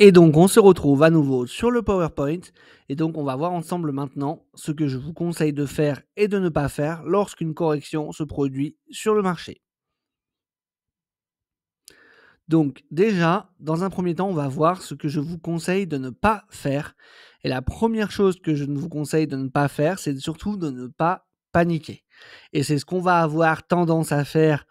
Et donc, on se retrouve à nouveau sur le PowerPoint. Et donc, on va voir ensemble maintenant ce que je vous conseille de faire et de ne pas faire lorsqu'une correction se produit sur le marché. Donc, déjà, dans un premier temps, on va voir ce que je vous conseille de ne pas faire. Et la première chose que je vous conseille de ne pas faire, c'est surtout de ne pas paniquer. Et c'est ce qu'on va avoir tendance à faire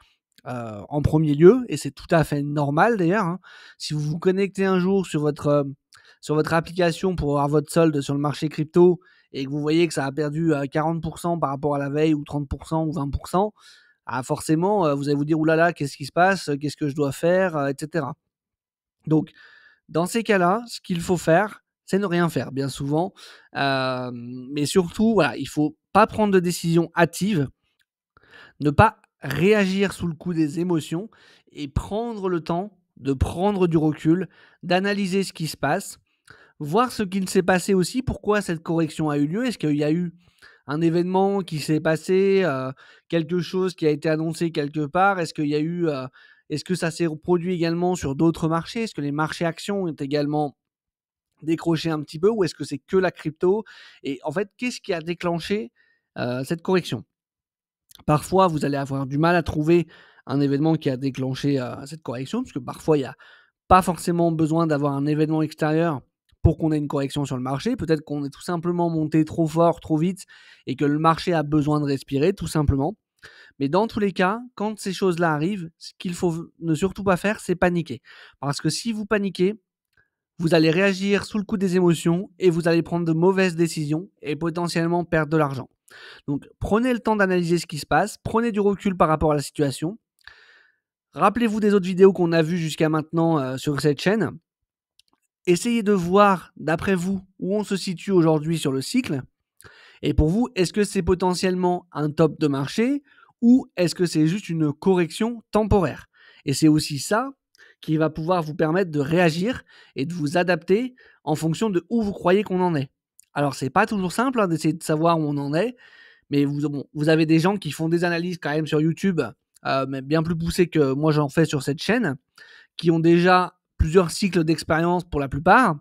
en premier lieu, et c'est tout à fait normal d'ailleurs, hein. Si vous vous connectez un jour sur votre application pour avoir votre solde sur le marché crypto et que vous voyez que ça a perdu 40% par rapport à la veille, ou 30% ou 20%, ah forcément, vous allez vous dire: «Ouh là là, qu'est-ce qui se passe? Qu'est-ce que je dois faire?» Et cetera. Donc dans ces cas-là, ce qu'il faut faire, c'est ne rien faire bien souvent, mais surtout, voilà, il faut pas prendre de décision hâtive, ne pas réagir sous le coup des émotions et prendre le temps de prendre du recul, d'analyser ce qui se passe, voir ce qu'il s'est passé aussi, pourquoi cette correction a eu lieu. Est-ce qu'il y a eu un événement qui s'est passé, quelque chose qui a été annoncé quelque part? Est-ce que ça s'est reproduit également sur d'autres marchés? Est-ce que les marchés actions ont également décroché un petit peu, ou est-ce que c'est que la crypto? Et en fait, qu'est-ce qui a déclenché, cette correction? Parfois, vous allez avoir du mal à trouver un événement qui a déclenché, cette correction, parce que parfois il y a pas forcément besoin d'avoir un événement extérieur pour qu'on ait une correction sur le marché. Peut-être qu'on est tout simplement monté trop fort, trop vite, et que le marché a besoin de respirer, tout simplement. Mais dans tous les cas, quand ces choses-là arrivent, ce qu'il faut ne surtout pas faire, c'est paniquer. Parce que si vous paniquez, vous allez réagir sous le coup des émotions et vous allez prendre de mauvaises décisions et potentiellement perdre de l'argent. Donc prenez le temps d'analyser ce qui se passe, prenez du recul par rapport à la situation. Rappelez-vous des autres vidéos qu'on a vues jusqu'à maintenant sur cette chaîne. Essayez de voir, d'après vous, où on se situe aujourd'hui sur le cycle. Et pour vous, est-ce que c'est potentiellement un top de marché, ou est-ce que c'est juste une correction temporaire? Et c'est aussi ça qui va pouvoir vous permettre de réagir et de vous adapter en fonction de où vous croyez qu'on en est. Alors, c'est pas toujours simple, hein, d'essayer de savoir où on en est, mais vous avez des gens qui font des analyses quand même sur YouTube, mais bien plus poussées que moi j'en fais sur cette chaîne, qui ont déjà plusieurs cycles d'expérience pour la plupart.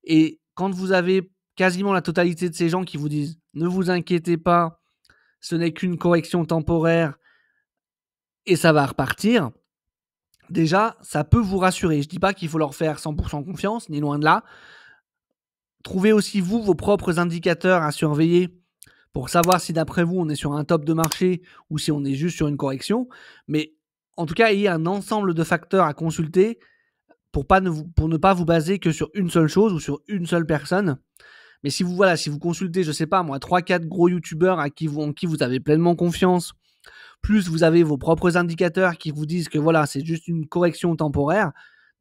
Et quand vous avez quasiment la totalité de ces gens qui vous disent: «Ne vous inquiétez pas, ce n'est qu'une correction temporaire et ça va repartir», déjà, ça peut vous rassurer. Je dis pas qu'il faut leur faire 100 confiance, ni loin de là. Trouvez aussi, vous, vos propres indicateurs à surveiller pour savoir si, d'après vous, on est sur un top de marché ou si on est juste sur une correction. Mais en tout cas, il y a un ensemble de facteurs à consulter pour ne pas vous baser que sur une seule chose ou sur une seule personne. Mais si vous consultez, je sais pas moi, 3-4 gros youtubeurs en qui vous avez pleinement confiance, plus vous avez vos propres indicateurs qui vous disent que voilà, c'est juste une correction temporaire,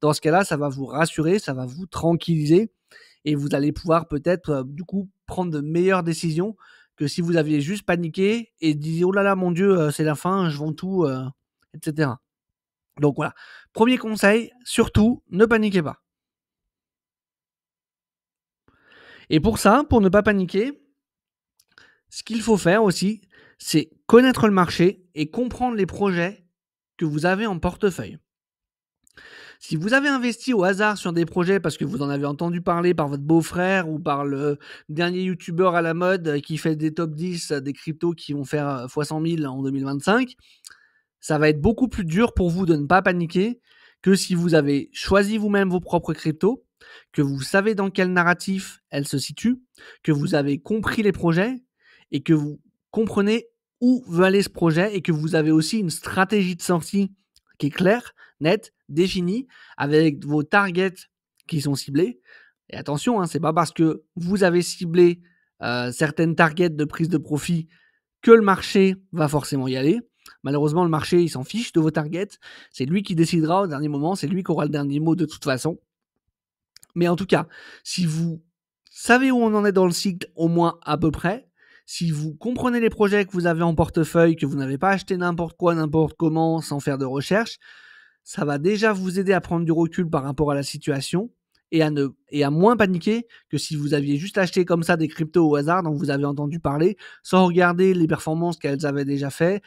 dans ce cas-là, ça va vous rassurer, ça va vous tranquilliser, et vous allez pouvoir peut-être, du coup, prendre de meilleures décisions que si vous aviez juste paniqué et dit: «Oh là là, mon Dieu, c'est la fin, je vends tout», et cetera. Donc voilà, premier conseil, surtout, ne paniquez pas. Et pour ça, pour ne pas paniquer, ce qu'il faut faire aussi, c'est connaître le marché et comprendre les projets que vous avez en portefeuille. Si vous avez investi au hasard sur des projets parce que vous en avez entendu parler par votre beau-frère ou par le dernier youtubeur à la mode qui fait des top 10 des cryptos qui vont faire fois 100 000 en 2025, ça va être beaucoup plus dur pour vous de ne pas paniquer que si vous avez choisi vous-même vos propres cryptos, que vous savez dans quel narratif elles se situent, que vous avez compris les projets et que vous comprenez où veut aller ce projet, et que vous avez aussi une stratégie de sortie qui est claire, nette, définie, avec vos targets qui sont ciblés. Et attention, hein, c'est pas parce que vous avez ciblé certaines targets de prise de profit que le marché va forcément y aller. Malheureusement, le marché, il s'en fiche de vos targets. C'est lui qui décidera au dernier moment, c'est lui qui aura le dernier mot de toute façon. Mais en tout cas, si vous savez où on en est dans le cycle, au moins à peu près, si vous comprenez les projets que vous avez en portefeuille, que vous n'avez pas acheté n'importe quoi, n'importe comment, sans faire de recherche, ça va déjà vous aider à prendre du recul par rapport à la situation et à moins paniquer que si vous aviez juste acheté comme ça des cryptos au hasard dont vous avez entendu parler, sans regarder les performances qu'elles avaient déjà fait,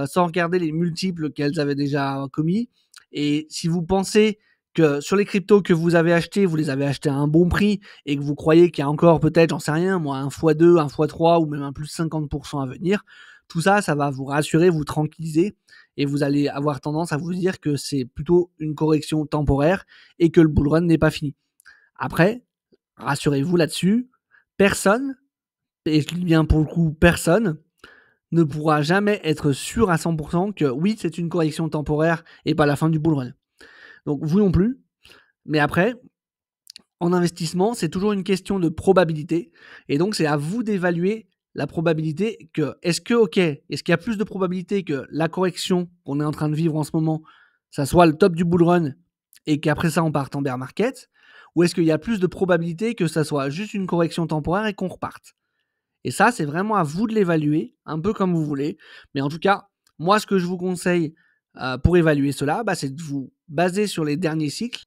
sans regarder les multiples qu'elles avaient déjà commis. Et si vous pensez que sur les cryptos que vous avez achetés, vous les avez achetés à un bon prix et que vous croyez qu'il y a encore peut-être, j'en sais rien, moi, un x2, un x3 ou même un plus 50% à venir, tout ça, ça va vous rassurer, vous tranquilliser et vous allez avoir tendance à vous dire que c'est plutôt une correction temporaire et que le bull run n'est pas fini. Après, rassurez-vous là-dessus, personne, et je dis bien pour le coup personne, ne pourra jamais être sûr à 100% que oui, c'est une correction temporaire et pas la fin du bull run. Donc vous non plus. Mais après, en investissement, c'est toujours une question de probabilité. Et donc, c'est à vous d'évaluer la probabilité que, est-ce qu'il y a plus de probabilité que la correction qu'on est en train de vivre en ce moment, ça soit le top du bull run et qu'après ça, on parte en bear market? Ou est-ce qu'il y a plus de probabilité que ça soit juste une correction temporaire et qu'on reparte? Et ça, c'est vraiment à vous de l'évaluer, un peu comme vous voulez. Mais en tout cas, moi, ce que je vous conseille pour évaluer cela, c'est de vous baser sur les derniers cycles.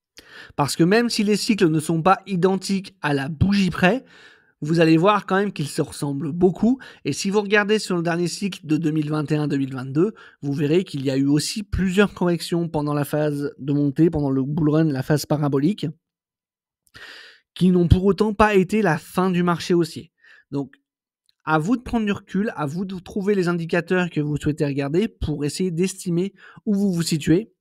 Parce que même si les cycles ne sont pas identiques à la bougie près, vous allez voir quand même qu'ils se ressemblent beaucoup. Et si vous regardez sur le dernier cycle de 2021-2022, vous verrez qu'il y a eu aussi plusieurs corrections pendant la phase de montée, pendant le bull run, la phase parabolique, qui n'ont pour autant pas été la fin du marché haussier. Donc, à vous de prendre du recul, à vous de trouver les indicateurs que vous souhaitez regarder pour essayer d'estimer où vous vous situez.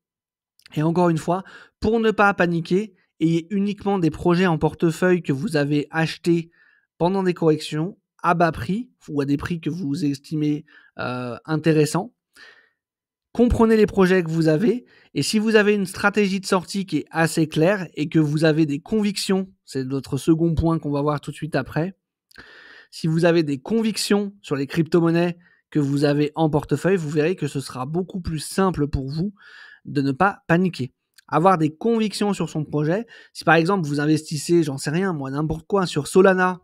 Et encore une fois, pour ne pas paniquer, ayez uniquement des projets en portefeuille que vous avez achetés pendant des corrections à bas prix ou à des prix que vous estimez intéressants. Comprenez les projets que vous avez et si vous avez une stratégie de sortie qui est assez claire et que vous avez des convictions, c'est notre second point qu'on va voir tout de suite après. Si vous avez des convictions sur les crypto-monnaies que vous avez en portefeuille, vous verrez que ce sera beaucoup plus simple pour vous de ne pas paniquer. Avoir des convictions sur son projet. Si par exemple vous investissez, j'en sais rien, moi, n'importe quoi, sur Solana,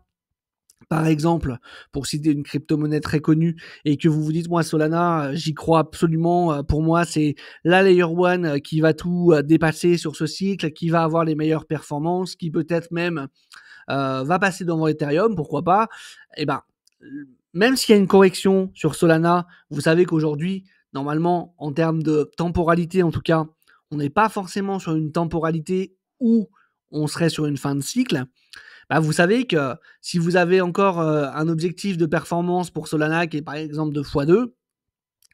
par exemple, pour citer une crypto-monnaie très connue, et que vous vous dites, moi, Solana, j'y crois absolument, pour moi, c'est la layer one qui va tout dépasser sur ce cycle, qui va avoir les meilleures performances, qui peut-être même va passer devant Ethereum, pourquoi pas, et même s'il y a une correction sur Solana, vous savez qu'aujourd'hui, normalement, en termes de temporalité, en tout cas, on n'est pas forcément sur une temporalité où on serait sur une fin de cycle. Vous savez que si vous avez encore un objectif de performance pour Solana qui est par exemple de x2,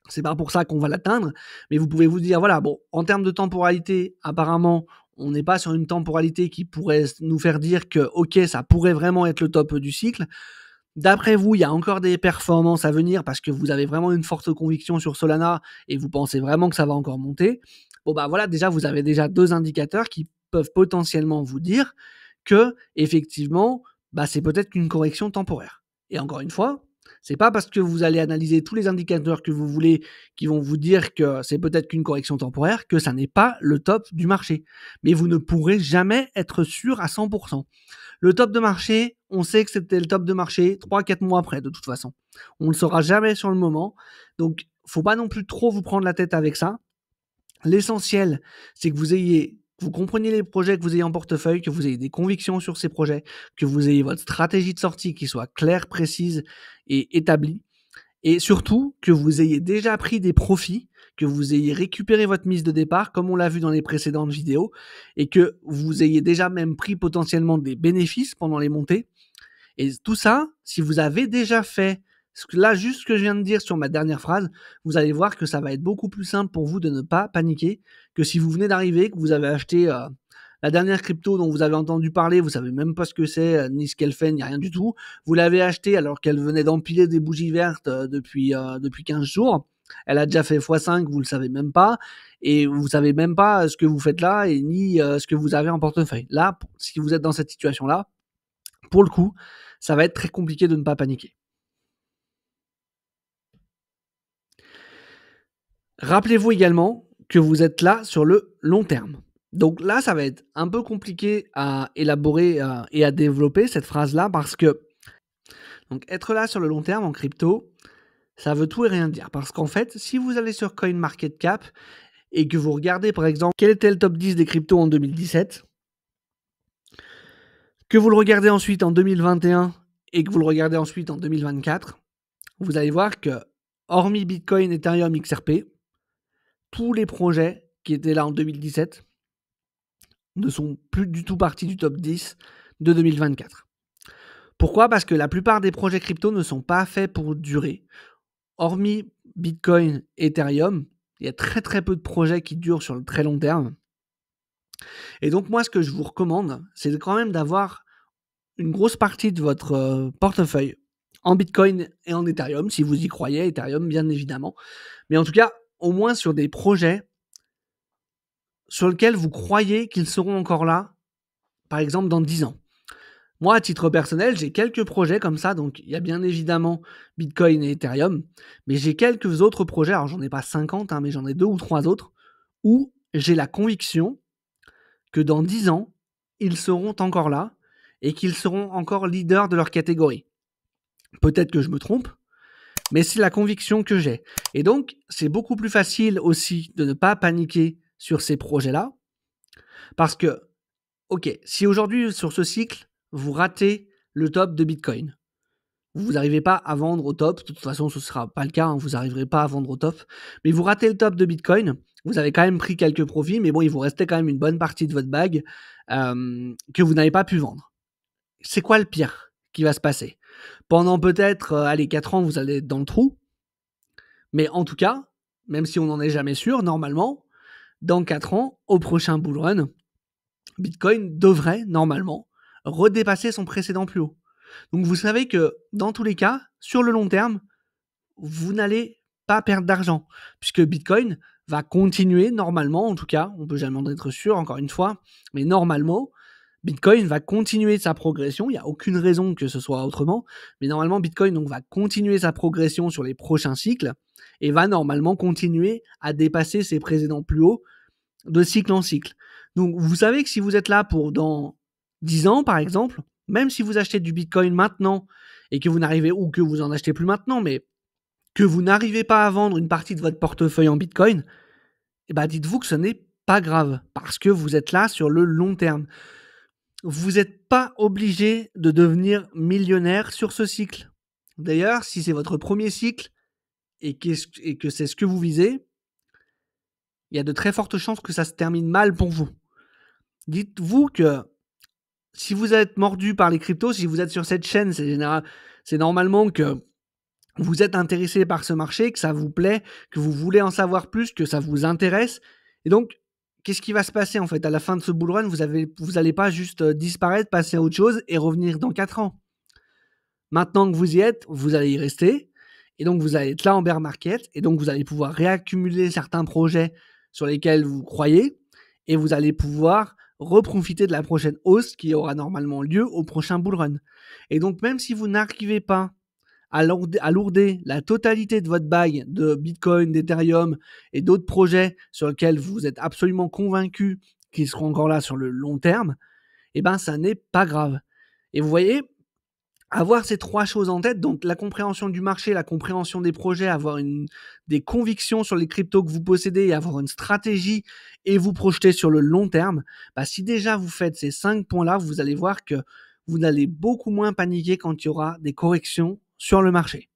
c'est pas pour ça qu'on va l'atteindre, mais vous pouvez vous dire, voilà, bon, en termes de temporalité, apparemment, on n'est pas sur une temporalité qui pourrait nous faire dire que, ok, ça pourrait vraiment être le top du cycle. D'après vous, il y a encore des performances à venir parce que vous avez vraiment une forte conviction sur Solana et vous pensez vraiment que ça va encore monter. Bon, voilà, déjà, vous avez déjà deux indicateurs qui peuvent potentiellement vous dire que, effectivement, c'est peut-être qu'une correction temporaire. Et encore une fois, c'est pas parce que vous allez analyser tous les indicateurs que vous voulez qui vont vous dire que c'est peut-être qu'une correction temporaire que ça n'est pas le top du marché. Mais vous ne pourrez jamais être sûr à 100%. Le top de marché, on sait que c'était le top de marché 3-4 mois après, de toute façon. On ne le saura jamais sur le moment. Donc, faut pas non plus trop vous prendre la tête avec ça. L'essentiel, c'est que vous compreniez les projets que vous ayez en portefeuille, que vous ayez des convictions sur ces projets, que vous ayez votre stratégie de sortie qui soit claire, précise et établie. Et surtout, que vous ayez déjà pris des profits, que vous ayez récupéré votre mise de départ, comme on l'a vu dans les précédentes vidéos, et que vous ayez déjà même pris potentiellement des bénéfices pendant les montées. Et tout ça, si vous avez déjà fait là, juste ce que je viens de dire sur ma dernière phrase, vous allez voir que ça va être beaucoup plus simple pour vous de ne pas paniquer que si vous venez d'arriver, que vous avez acheté la dernière crypto dont vous avez entendu parler, vous savez même pas ce que c'est, ni ce qu'elle fait, ni rien du tout. Vous l'avez achetée alors qu'elle venait d'empiler des bougies vertes depuis 15 jours. Elle a déjà fait x5, vous le savez même pas. Et vous savez même pas ce que vous faites là et ni ce que vous avez en portefeuille. Là, si vous êtes dans cette situation-là, pour le coup, ça va être très compliqué de ne pas paniquer. Rappelez-vous également que vous êtes là sur le long terme. Donc là, ça va être un peu compliqué à élaborer et à développer cette phrase-là parce que donc être là sur le long terme en crypto, ça veut tout et rien dire. Parce qu'en fait, si vous allez sur CoinMarketCap et que vous regardez par exemple quel était le top 10 des cryptos en 2017, que vous le regardez ensuite en 2021 et que vous le regardez ensuite en 2024, vous allez voir que hormis Bitcoin, Ethereum, XRP, tous les projets qui étaient là en 2017 ne sont plus du tout partis du top 10 de 2024. Pourquoi ? Parce que la plupart des projets crypto ne sont pas faits pour durer. Hormis Bitcoin et Ethereum, il y a très très peu de projets qui durent sur le très long terme. Et donc moi, ce que je vous recommande, c'est quand même d'avoir une grosse partie de votre portefeuille en Bitcoin et en Ethereum, si vous y croyez, Ethereum bien évidemment. Mais en tout cas, au moins sur des projets sur lesquels vous croyez qu'ils seront encore là, par exemple dans 10 ans. Moi, à titre personnel, j'ai quelques projets comme ça, donc il y a bien évidemment Bitcoin et Ethereum, mais j'ai quelques autres projets, alors j'en ai pas 50, mais j'en ai 2 ou 3 autres, où j'ai la conviction que dans 10 ans, ils seront encore là et qu'ils seront encore leaders de leur catégorie. Peut-être que je me trompe, mais c'est la conviction que j'ai. Et donc, c'est beaucoup plus facile aussi de ne pas paniquer sur ces projets-là, parce que, ok, si aujourd'hui, sur ce cycle, vous ratez le top de Bitcoin, vous n'arrivez pas à vendre au top, de toute façon ce ne sera pas le cas, vous n'arriverez pas à vendre au top, mais vous ratez le top de Bitcoin, vous avez quand même pris quelques profits, mais bon, il vous restait quand même une bonne partie de votre bague que vous n'avez pas pu vendre. C'est quoi le pire qui va se passer ? Pendant peut-être, 4 ans, vous allez être dans le trou, mais en tout cas, même si on n'en est jamais sûr, normalement, dans 4 ans, au prochain bull run, Bitcoin devrait, normalement, redépasser son précédent plus haut. Donc vous savez que, dans tous les cas, sur le long terme, vous n'allez pas perdre d'argent, puisque Bitcoin va continuer, normalement, en tout cas, on peut jamais en être sûr, encore une fois, mais normalement, Bitcoin va continuer sa progression, il n'y a aucune raison que ce soit autrement, mais normalement, Bitcoin donc, va continuer sa progression sur les prochains cycles, et va normalement continuer à dépasser ses précédents plus hauts de cycle en cycle. Donc vous savez que si vous êtes là pour dans 10 ans, par exemple, même si vous achetez du Bitcoin maintenant, et que vous n'arrivez, ou que vous en achetez plus maintenant, mais que vous n'arrivez pas à vendre une partie de votre portefeuille en Bitcoin, eh ben dites-vous que ce n'est pas grave, parce que vous êtes là sur le long terme. Vous n'êtes pas obligé de devenir millionnaire sur ce cycle. D'ailleurs, si c'est votre premier cycle et que c'est ce que vous visez, il y a de très fortes chances que ça se termine mal pour vous. Dites-vous que si vous êtes mordu par les cryptos, si vous êtes sur cette chaîne, c'est normalement que vous êtes intéressé par ce marché, que ça vous plaît, que vous voulez en savoir plus, que ça vous intéresse. Et donc, qu'est-ce qui va se passer en fait à la fin de ce bull run ? Vous n'allez pas juste disparaître, passer à autre chose et revenir dans 4 ans. Maintenant que vous y êtes, vous allez y rester. Et donc, vous allez être là en bear market. Et donc, vous allez pouvoir réaccumuler certains projets sur lesquels vous croyez. Et vous allez pouvoir reprofiter de la prochaine hausse qui aura normalement lieu au prochain bull run. Et donc, même si vous n'arrivez pas à lourder la totalité de votre bague de Bitcoin, d'Ethereum et d'autres projets sur lesquels vous êtes absolument convaincu qu'ils seront encore là sur le long terme, eh ben ça n'est pas grave. Et vous voyez, avoir ces 3 choses en tête, donc la compréhension du marché, la compréhension des projets, avoir des convictions sur les cryptos que vous possédez et avoir une stratégie et vous projeter sur le long terme, si déjà vous faites ces 5 points-là, vous allez voir que vous n'allez beaucoup moins paniquer quand il y aura des corrections sur le marché.